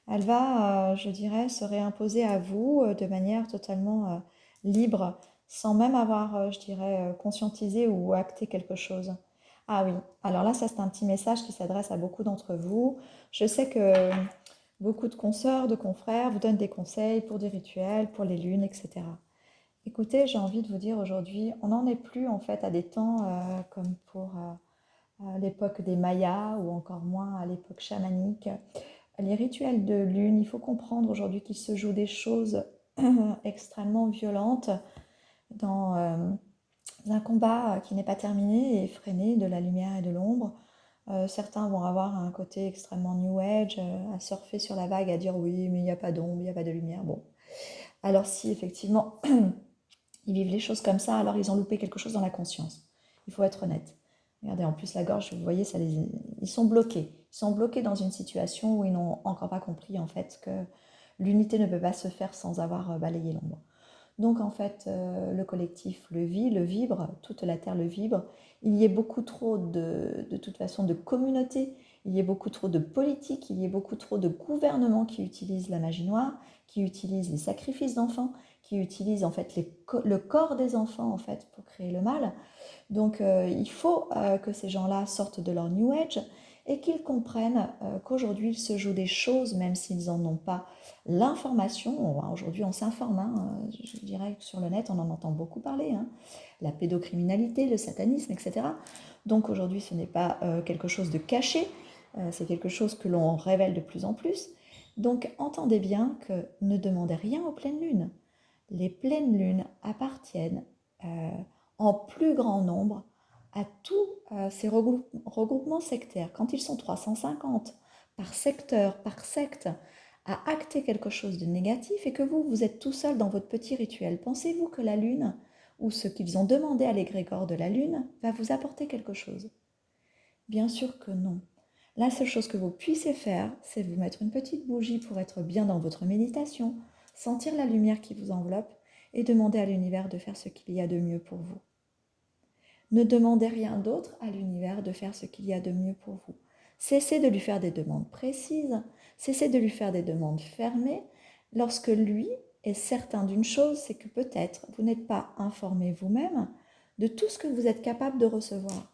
Speaker 1: Elle va, je dirais, se réimposer à vous de manière totalement libre, sans même avoir, je dirais, conscientisé ou acté quelque chose. Ah oui, alors là, ça c'est un petit message qui s'adresse à beaucoup d'entre vous. Je sais que beaucoup de consoeurs, de confrères vous donnent des conseils pour des rituels, pour les lunes, etc. Écoutez, j'ai envie de vous dire aujourd'hui, on n'en est plus en fait à des temps comme pour à l'époque des Mayas ou encore moins à l'époque chamanique. Les rituels de lune, il faut comprendre aujourd'hui qu'il se joue des choses extrêmement violentes dans un combat qui n'est pas terminé et effréné de la lumière et de l'ombre. Certains vont avoir un côté extrêmement new age, à surfer sur la vague, à dire oui, mais il n'y a pas d'ombre, il n'y a pas de lumière. Bon, alors si effectivement ils vivent les choses comme ça, alors ils ont loupé quelque chose dans la conscience. Il faut être honnête. Regardez, en plus la gorge, vous voyez, ils sont bloqués. Ils sont bloqués dans une situation où ils n'ont encore pas compris en fait que l'unité ne peut pas se faire sans avoir balayé l'ombre. Donc en fait, le collectif le vit, le vibre, toute la Terre le vibre. Il y a beaucoup trop de toute façon de communautés, il y a beaucoup trop de politiques, il y a beaucoup trop de gouvernements qui utilisent la magie noire, qui utilisent les sacrifices d'enfants, qui utilisent en fait le corps des enfants en fait pour créer le mal. Donc il faut que ces gens-là sortent de leur New Age et qu'ils comprennent qu'aujourd'hui il se joue des choses, même s'ils n'en ont pas l'information. Aujourd'hui on s'informe, hein, je dirais que sur le net on en entend beaucoup parler, hein, la pédocriminalité, le satanisme, etc. Donc aujourd'hui ce n'est pas quelque chose de caché, c'est quelque chose que l'on révèle de plus en plus. Donc entendez bien que ne demandez rien aux pleines lunes. Les pleines lunes appartiennent en plus grand nombre à tous ces regroupements sectaires. Quand ils sont 350 par secteur, par secte, à acter quelque chose de négatif et que vous êtes tout seul dans votre petit rituel, pensez-vous que la lune, ou ce qu'ils ont demandé à l'égrégore de la lune, va vous apporter quelque chose? Bien sûr que non. La seule chose que vous puissiez faire, c'est vous mettre une petite bougie pour être bien dans votre méditation, sentir la lumière qui vous enveloppe et demander à l'univers de faire ce qu'il y a de mieux pour vous. Ne demandez rien d'autre à l'univers de faire ce qu'il y a de mieux pour vous. Cessez de lui faire des demandes précises, cessez de lui faire des demandes fermées, lorsque lui est certain d'une chose, c'est que peut-être vous n'êtes pas informé vous-même de tout ce que vous êtes capable de recevoir.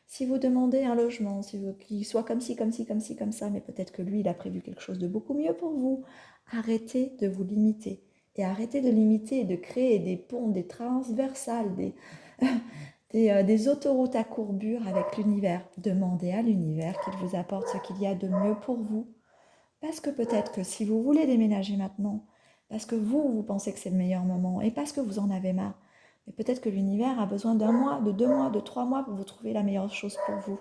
Speaker 1: Si vous demandez un logement, si vous, qu'il soit comme ci, comme ci, comme ci, comme ça, mais peut-être que lui, il a prévu quelque chose de beaucoup mieux pour vous, arrêtez de vous limiter. Et arrêtez de limiter et de créer des ponts, des transversales, des autoroutes à courbure avec l'univers. Demandez à l'univers qu'il vous apporte ce qu'il y a de mieux pour vous. Parce que peut-être que si vous voulez déménager maintenant, parce que vous pensez que c'est le meilleur moment et parce que vous en avez marre, mais peut-être que l'univers a besoin d'un mois, de 2 mois, de 3 mois pour vous trouver la meilleure chose pour vous.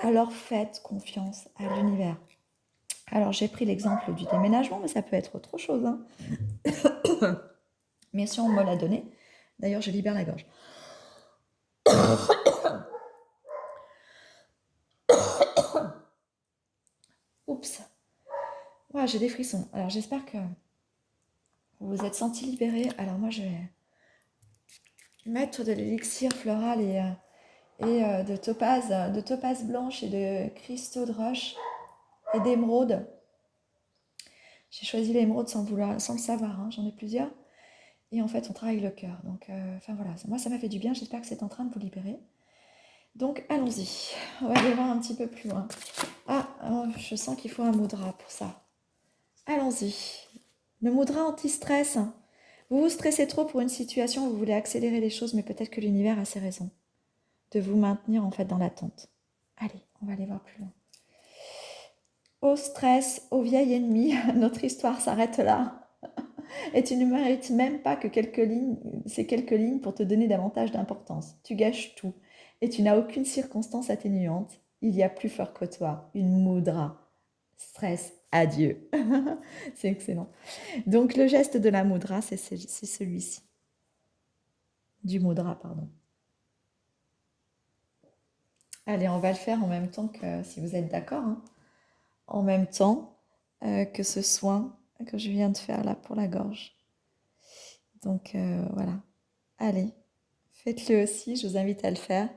Speaker 1: Alors faites confiance à l'univers. Alors j'ai pris l'exemple du déménagement, mais ça peut être autre chose. Hein. Mais si on me l'a donné, d'ailleurs je libère la gorge. Oups. Ouais, j'ai des frissons. Alors j'espère que vous vous êtes senti libéré. Alors moi je vais mettre de l'élixir floral et de topaz blanche et de cristaux de roche et d'émeraude. J'ai choisi l'émeraude sans le savoir, hein, j'en ai plusieurs. Et en fait, on travaille le cœur. Donc, enfin voilà, moi ça m'a fait du bien. J'espère que c'est en train de vous libérer. Donc, allons-y. On va aller voir un petit peu plus loin. Ah, oh, je sens qu'il faut un mudra pour ça. Allons-y. Le mudra anti-stress. Vous vous stressez trop pour une situation, vous voulez accélérer les choses, mais peut-être que l'univers a ses raisons de vous maintenir en fait dans l'attente. Allez, on va aller voir plus loin. Au stress, au vieil ennemi, notre histoire s'arrête là. Et tu ne mérites même pas que ces quelques lignes pour te donner davantage d'importance. Tu gâches tout. Et tu n'as aucune circonstance atténuante. Il y a plus fort que toi, une mudra. Stress, adieu. C'est excellent. Donc le geste de la mudra, c'est celui-ci. Du mudra, pardon. Allez, on va le faire en même temps que, si vous êtes d'accord, hein, en même temps que ce soin que je viens de faire là pour la gorge. Donc voilà. Allez, faites-le aussi, je vous invite à le faire.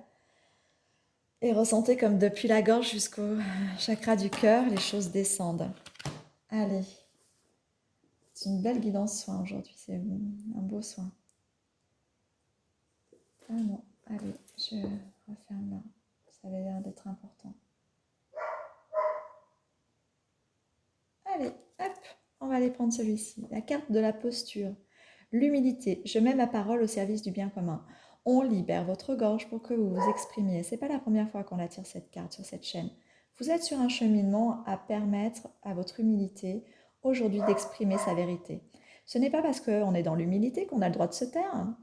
Speaker 1: Et ressentez comme depuis la gorge jusqu'au chakra du cœur, les choses descendent. Allez. C'est une belle guidance soin aujourd'hui, c'est un beau soin. Ah non, allez, je referme là. Ça avait l'air d'être important. Allez, hop, on va aller prendre celui-ci. La carte de la posture. L'humilité. Je mets ma parole au service du bien commun. On libère votre gorge pour que vous vous exprimiez. C'est pas la première fois qu'on attire cette carte sur cette chaîne. Vous êtes sur un cheminement à permettre à votre humilité aujourd'hui d'exprimer sa vérité. Ce n'est pas parce qu'on est dans l'humilité qu'on a le droit de se taire, hein,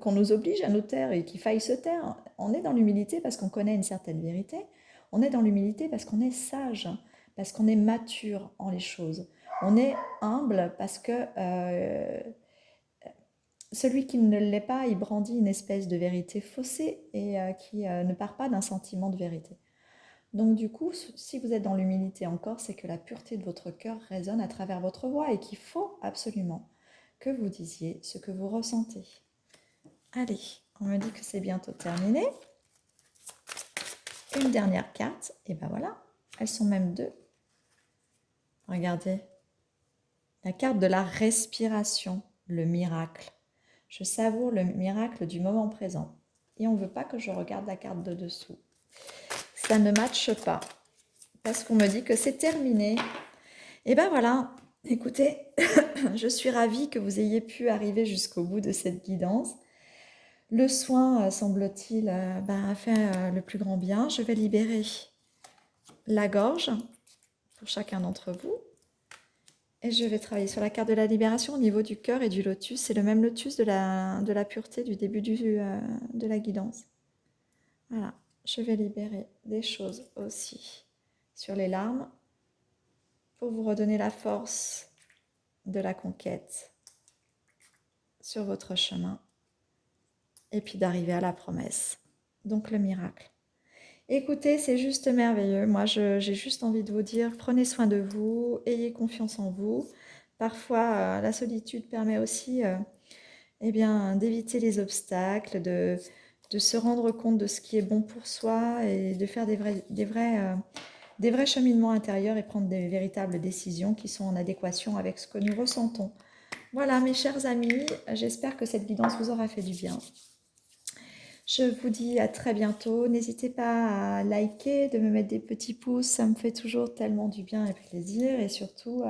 Speaker 1: qu'on nous oblige à nous taire et qu'il faille se taire. On est dans l'humilité parce qu'on connaît une certaine vérité. On est dans l'humilité parce qu'on est sage, parce qu'on est mature en les choses. On est humble parce que celui qui ne l'est pas, il brandit une espèce de vérité faussée et qui ne part pas d'un sentiment de vérité. Donc du coup, si vous êtes dans l'humilité encore, c'est que la pureté de votre cœur résonne à travers votre voix et qu'il faut absolument que vous disiez ce que vous ressentez. Allez, on me dit que c'est bientôt terminé. Une dernière carte, et ben voilà, elles sont même deux. Regardez, la carte de la respiration, le miracle. Je savoure le miracle du moment présent. Et on ne veut pas que je regarde la carte de dessous. Ça ne matche pas. Parce qu'on me dit que c'est terminé. Et ben voilà, écoutez, je suis ravie que vous ayez pu arriver jusqu'au bout de cette guidance. Le soin, semble-t-il, a fait le plus grand bien. Je vais libérer la gorge pour chacun d'entre vous. Et je vais travailler sur la carte de la libération au niveau du cœur et du lotus. C'est le même lotus de la pureté du début de la guidance. Voilà, je vais libérer des choses aussi sur les larmes pour vous redonner la force de la conquête sur votre chemin et puis d'arriver à la promesse, donc le miracle. Écoutez, c'est juste merveilleux. Moi, j'ai juste envie de vous dire, prenez soin de vous, ayez confiance en vous. Parfois, la solitude permet aussi eh bien, d'éviter les obstacles, de se rendre compte de ce qui est bon pour soi et de faire des vrais cheminements intérieurs et prendre des véritables décisions qui sont en adéquation avec ce que nous ressentons. Voilà, mes chers amis, j'espère que cette guidance vous aura fait du bien. Je vous dis à très bientôt. N'hésitez pas à liker, de me mettre des petits pouces, ça me fait toujours tellement du bien et plaisir. Et surtout,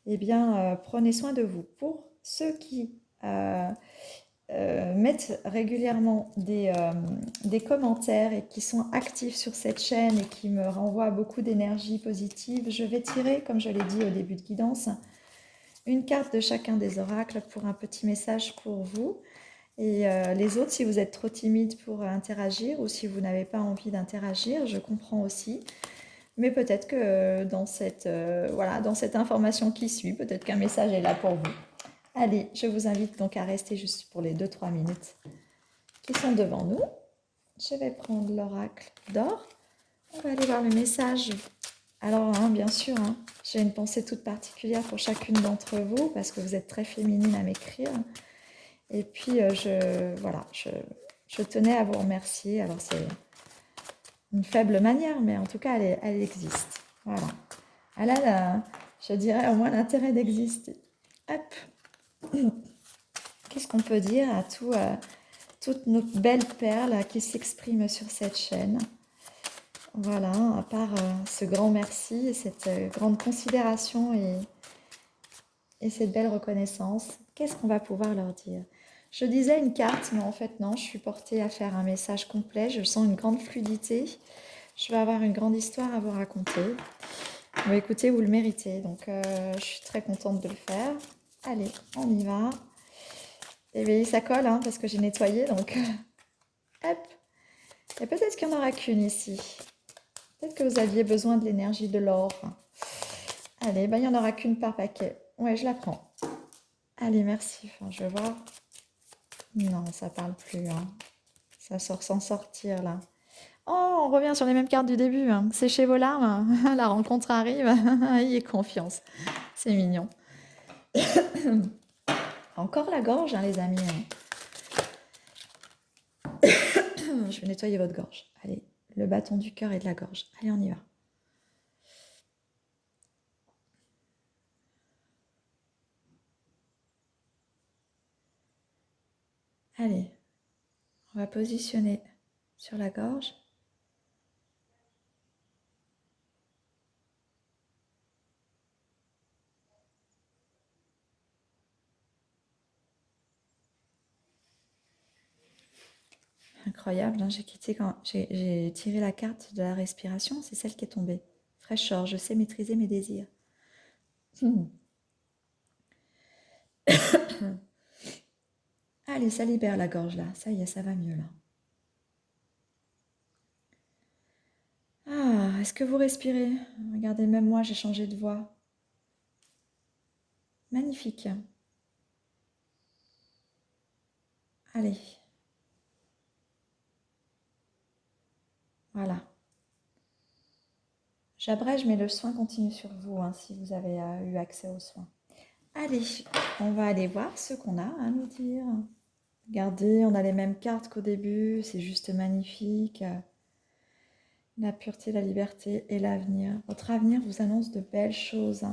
Speaker 1: eh bien, prenez soin de vous. Pour ceux qui mettent régulièrement des commentaires et qui sont actifs sur cette chaîne et qui me renvoient beaucoup d'énergie positive, je vais tirer, comme je l'ai dit au début de guidance, une carte de chacun des oracles pour un petit message pour vous. Et les autres, si vous êtes trop timide pour interagir ou si vous n'avez pas envie d'interagir, je comprends aussi. Mais peut-être que voilà, dans cette information qui suit, peut-être qu'un message est là pour vous. Allez, je vous invite donc à rester juste pour les 2-3 minutes qui sont devant nous. Je vais prendre l'oracle d'or. On va aller voir le message. Alors, bien sûr, j'ai une pensée toute particulière pour chacune d'entre vous parce que vous êtes très féminine à m'écrire. Et puis, je tenais à vous remercier. Alors, c'est une faible manière, mais en tout cas, elle existe. Voilà. Elle a, je dirais, au moins l'intérêt d'exister. Hop. Qu'est-ce qu'on peut dire à toutes nos belles perles qui s'expriment sur cette chaîne? Voilà, à part ce grand merci et cette grande considération et cette belle reconnaissance, qu'est-ce qu'on va pouvoir leur dire? Je disais une carte, mais en fait non, je suis portée à faire un message complet. Je sens une grande fluidité. Je vais avoir une grande histoire à vous raconter. Bon, écoutez, vous le méritez, donc je suis très contente de le faire. Allez, on y va. Et bien, ça colle, parce que j'ai nettoyé, donc hop. Et peut-être qu'il n'y en aura qu'une ici. Peut-être que vous aviez besoin de l'énergie de l'or. Allez, il n'y en aura qu'une par paquet. Ouais, je la prends. Allez, merci. Enfin, je vais voir. Non, ça parle plus. Ça sort sans sortir, là. Oh, on revient sur les mêmes cartes du début. Séchez vos larmes. La rencontre arrive. Ayez confiance. C'est mignon. Encore la gorge, les amis. Je vais nettoyer votre gorge. Allez, le bâton du cœur et de la gorge. Allez, on y va. Allez, on va positionner sur la gorge. Incroyable, j'ai tiré la carte de la respiration, c'est celle qui est tombée. Fraîcheur, je sais maîtriser mes désirs. Allez, ça libère la gorge là, ça y est, ça va mieux là. Ah, est-ce que vous respirez? Regardez, même moi j'ai changé de voix. Magnifique. Allez. Voilà. J'abrège, mais le soin continue sur vous si vous avez eu accès aux soins. Allez, on va aller voir ce qu'on a à nous dire. Regardez, on a les mêmes cartes qu'au début, c'est juste magnifique. La pureté, la liberté et l'avenir. Votre avenir vous annonce de belles choses,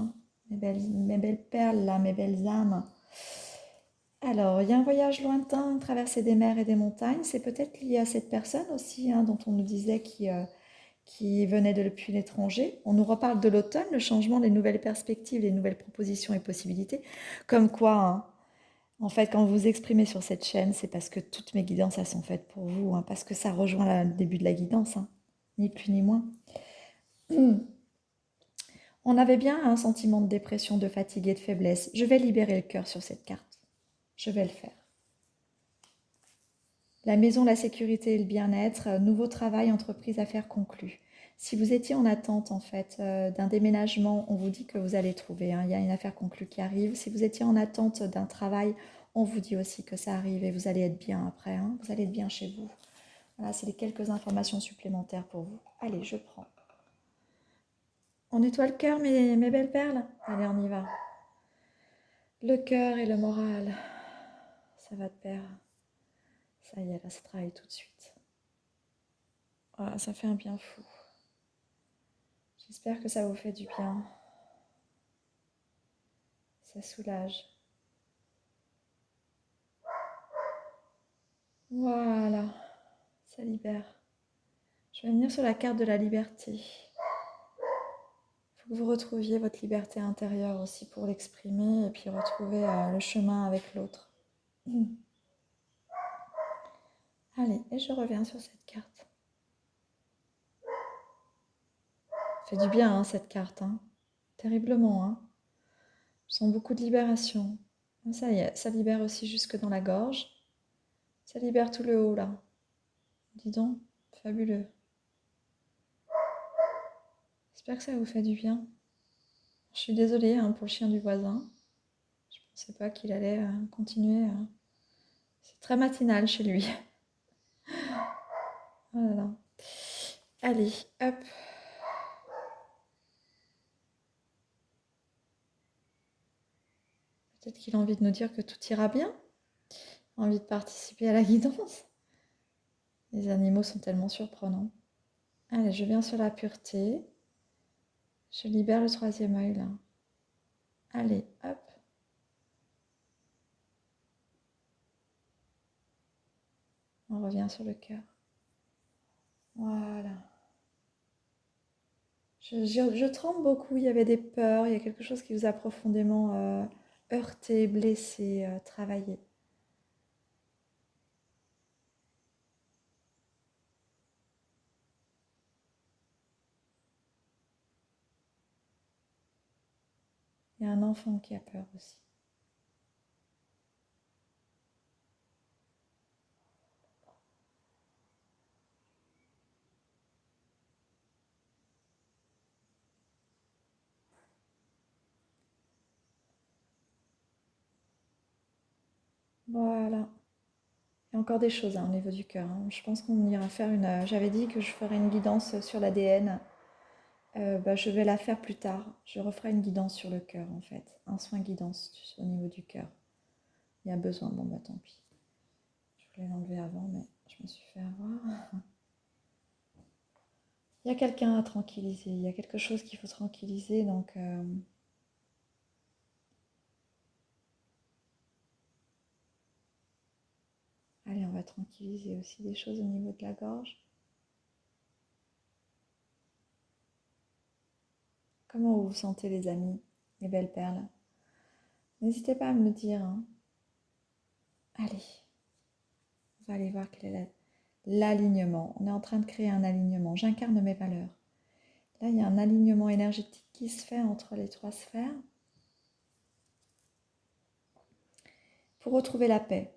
Speaker 1: mes belles perles là, mes belles âmes. Alors, il y a un voyage lointain, traverser des mers et des montagnes. C'est peut-être lié à cette personne aussi, dont on nous disait qui venait depuis l'étranger. On nous reparle de l'automne, le changement, les nouvelles perspectives, les nouvelles propositions et possibilités. Comme quoi, en fait, quand vous vous exprimez sur cette chaîne, c'est parce que toutes mes guidances, elles sont faites pour vous, parce que ça rejoint le début de la guidance, ni plus ni moins. On avait bien un sentiment de dépression, de fatigue et de faiblesse. Je vais libérer le cœur sur cette carte. Je vais le faire. La maison, la sécurité et le bien-être, nouveau travail, entreprise, affaires conclues. Si vous étiez en attente en fait d'un déménagement, on vous dit que vous allez trouver, hein. Il y a une affaire conclue qui arrive. Si vous étiez en attente d'un travail, on vous dit aussi que ça arrive et vous allez être bien après, hein. Vous allez être bien chez vous. Voilà, c'est les quelques informations supplémentaires pour vous. Allez, je prends. On nettoie le cœur, mes belles perles. Allez, on y va. Le cœur et le moral, ça va de pair. Ça y est, là, ça travaille tout de suite. Voilà, ça fait un bien fou. J'espère que ça vous fait du bien. Ça soulage. Voilà, ça libère. Je vais venir sur la carte de la liberté. Il faut que vous retrouviez votre liberté intérieure aussi pour l'exprimer et puis retrouver le chemin avec l'autre. Allez, et je reviens sur cette carte. Ça fait du bien, hein, cette carte. Hein. Terriblement. Hein. Je sens beaucoup de libération. Ça y est, ça libère aussi jusque dans la gorge. Ça libère tout le haut, là. Dis donc, fabuleux. J'espère que ça vous fait du bien. Je suis désolée hein, pour le chien du voisin. Je ne pensais pas qu'il allait continuer. C'est très matinal chez lui. Voilà. Allez, hop. Peut-être qu'il a envie de nous dire que tout ira bien. Envie de participer à la guidance. Les animaux sont tellement surprenants. Allez, je viens sur la pureté. Je libère le troisième œil là. Allez, hop. On revient sur le cœur. Voilà. Je tremble beaucoup, il y avait des peurs, il y a quelque chose qui vous a profondément heurté, blessé, travaillé. Il y a un enfant qui a peur aussi. Voilà. Il y a encore des choses hein, au niveau du cœur. Hein. Je pense qu'on ira faire une... J'avais dit que je ferais une guidance sur l'ADN. Je vais la faire plus tard. Je referai une guidance sur le cœur en fait. Un soin guidance au niveau du cœur. Il y a besoin. Bon bah tant pis. Je voulais l'enlever avant mais je me suis fait avoir. Il y a quelqu'un à tranquilliser. Il y a quelque chose qu'il faut tranquilliser donc... Allez, on va tranquilliser aussi des choses au niveau de la gorge. Comment vous vous sentez les amis, les belles perles? N'hésitez pas à me le dire. Hein. Allez, on va aller voir quel est l'alignement. On est en train de créer un alignement. J'incarne mes valeurs. Là, il y a un alignement énergétique qui se fait entre les trois sphères. Pour retrouver la paix,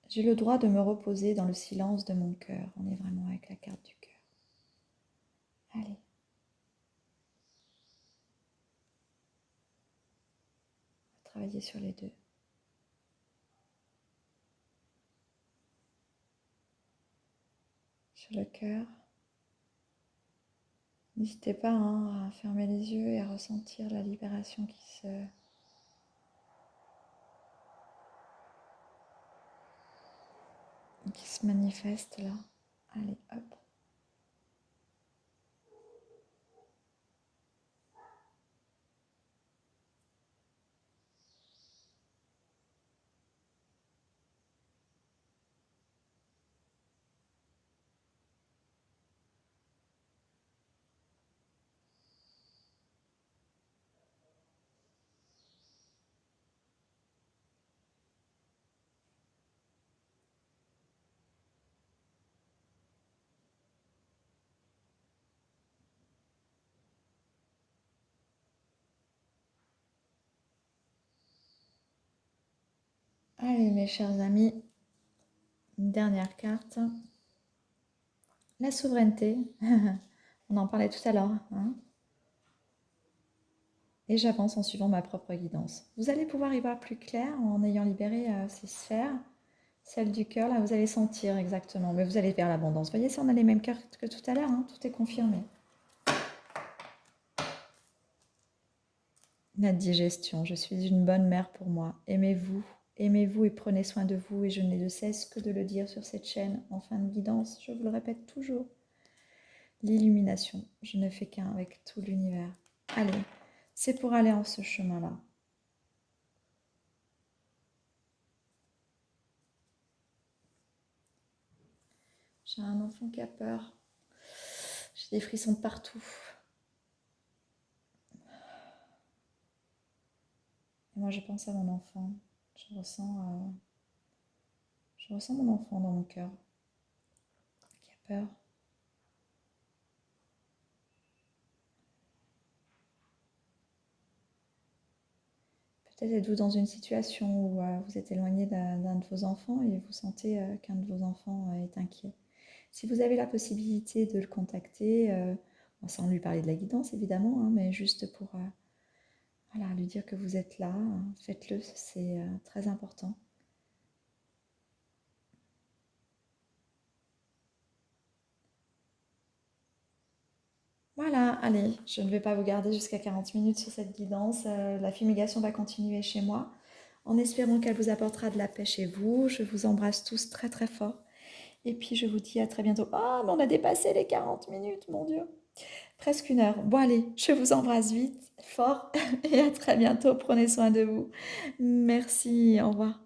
Speaker 1: j'ai le droit de me reposer dans le silence de mon cœur. On est vraiment avec la carte du cœur. Allez. On va travailler sur les deux. Sur le cœur. N'hésitez pas hein, à fermer les yeux et à ressentir la libération qui se manifeste là. Allez, hop. Allez, mes chers amis, une dernière carte. La souveraineté. On en parlait tout à l'heure, hein. Et j'avance en suivant ma propre guidance. Vous allez pouvoir y voir plus clair en ayant libéré ces sphères. Celle du cœur, là, vous allez sentir exactement. Mais vous allez vers l'abondance. Vous voyez, si on a les mêmes cartes que tout à l'heure, hein, tout est confirmé. La digestion. Je suis une bonne mère pour moi. Aimez-vous. Aimez-vous et prenez soin de vous. Et je n'ai de cesse que de le dire sur cette chaîne en fin de guidance. Je vous le répète toujours. L'illumination. Je ne fais qu'un avec tout l'univers. Allez, c'est pour aller en ce chemin-là. J'ai un enfant qui a peur. J'ai des frissons de partout. Et moi, je pense à mon enfant. Je ressens mon enfant dans mon cœur qui a peur. Peut-être êtes-vous dans une situation où vous êtes éloigné d'un de vos enfants et vous sentez qu'un de vos enfants est inquiet. Si vous avez la possibilité de le contacter, sans lui parler de la guidance évidemment, hein, mais juste pour voilà, lui dire que vous êtes là, hein, faites-le, c'est très important. Voilà, allez, je ne vais pas vous garder jusqu'à 40 minutes sur cette guidance. La fumigation va continuer chez moi, en espérant qu'elle vous apportera de la paix chez vous. Je vous embrasse tous très très fort. Et puis je vous dis à très bientôt. Ah, mais on a dépassé les 40 minutes, mon Dieu. Presque une heure. Bon, allez, je vous embrasse vite, fort, et à très bientôt. Prenez soin de vous. Merci, au revoir.